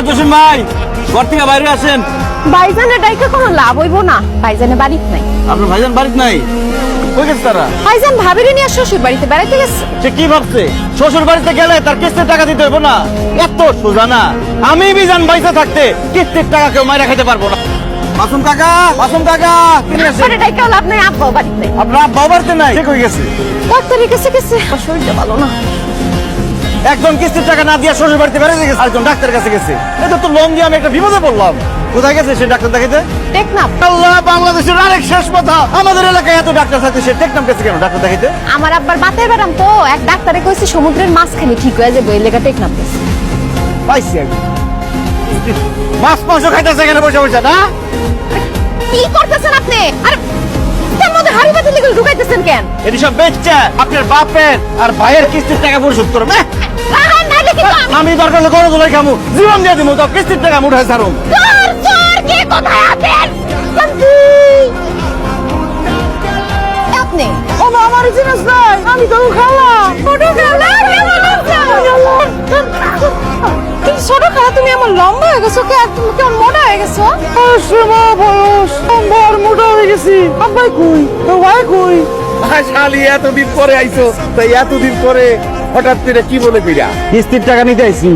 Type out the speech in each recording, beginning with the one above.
জসিম ভাই ঘর থেকে বাইরে আসেন। ভাইজানের ডাইকে কোনো লাভ হইব না, ভাইজানের বাড়িতে নাই। আপনার ভাইজান বাড়িতে নাই? কই গেছে তারা? ভাইজান ভাবিরে নিয়ে শ্বশুর বাড়িতে বেড়াইতে গেছে। সে কি ভাবছে শ্বশুর বাড়িতে গেলে তার কিস্তির টাকা দিতে হইব না? এত সোজা না। আমি বিজান বাইসা থাকতে কিস্তির টাকা কেউ মাইরা খেতে পারবো না। মাসুম কাকা, মাসুম কাকা কিনে আসেন। আরে ডাইকে লাভ নাই, আব্বাও বাড়িতে নাই। আপনার আব্বা বাড়িতে নাই? ঠিক হয়ে গেছে, ডাক্তারের কাছে গেছে, শরীরটা ভালো না। একজন কিস্তির টাকা না দিয়ে শ্বশুর বাড়িতে বেড়াতে গেছে, আরেকজন ডাক্তারের কাছে গেছে। এটা তো লোন দিয়ে আমি একটা বিপদে পড়লাম। কোথায় গেছে সে ডাক্তার দেখাইতে? টেকনাফ। আল্লাহ, বাংলাদেশের আরেক শেষ কথা, আমাদের এলাকায় এত ডাক্তার থাকতে সে টেকনাফ গেছে কেন ডাক্তার দেখাইতে? আমার আব্বার বাতের ব্যারাম তো, এক ডাক্তারে কইছে সমুদ্রের মাঝখানে ঠিক হয়ে যাবে, এই লেগা টেকনাফ গেছে। পাইছি আমি। মাছ মাংস খাইতেছে কেন বসে বসে না? কি করতেছেন আপনি? আরে তার মধ্যে হাড়ি বাতিল লেগে ঢুকাইতেছেন কেন? এটি সব বেচছে আপনার বাপের আর ভাইয়ের কিস্তির টাকা পরিশোধ করবে। আহা, নাইলে কিন্তু আমি দরকার হলে গরু ধরে খামু, জীবন দিয়ে দিমু, তো কিস্তির টাকা মুঠায় ছাড়ুম। চোর চোর কে কোথায় আছেন? শান্তি। আপনি ও মা, আমার জিনিস নাই, আমি তো খালা। ছোট খালা কেমন আছেন? কিন্তু ছোট খালা তুমি আমার লম্বা হয়ে গেছো কে? তুমি কেমন মোটা হয়ে গেছো? মা বয়স আমার মোটা হয়ে গেছি। আব্বাই কই, তো ভাই কই? শালি এতদিন পরে আইছো, তাই এতদিন পরে হঠাৎ করে কি বলে ফিরা? কিস্তির টাকা নিতে আইছি।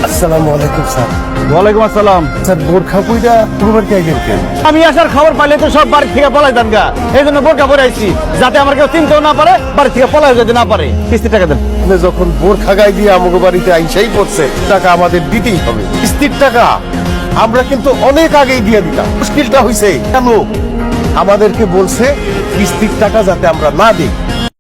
আসসালামু আলাইকুম স্যার। ওয়ালাইকুম আসসালাম। স্যার বোরখা কইরা পুরোবার কে কেন? আমি আসার খবর পাইলে তো সব বাড়ি থেকে পলাই দেন গা, এই জন্য বোরকা পরে আইছি, যাতে আমার কেউ চিনতেও না পারে, বাড়ি থেকে পলাই যেতে না পারে। কিস্তির টাকা দেন। আপনি যখন বোরখা গায়ে দিয়ে আমাকে বাড়িতে আইসাই পড়ছে, টাকা আমাদের দিতেই হবে। কিস্তির টাকা আমরা কিন্তু অনেক আগেই দিয়ে দিতাম। মুশকিলটা হইছে কেন? আমাদেরকে বলছে কিস্তির টাকা যাতে আমরা না দিই,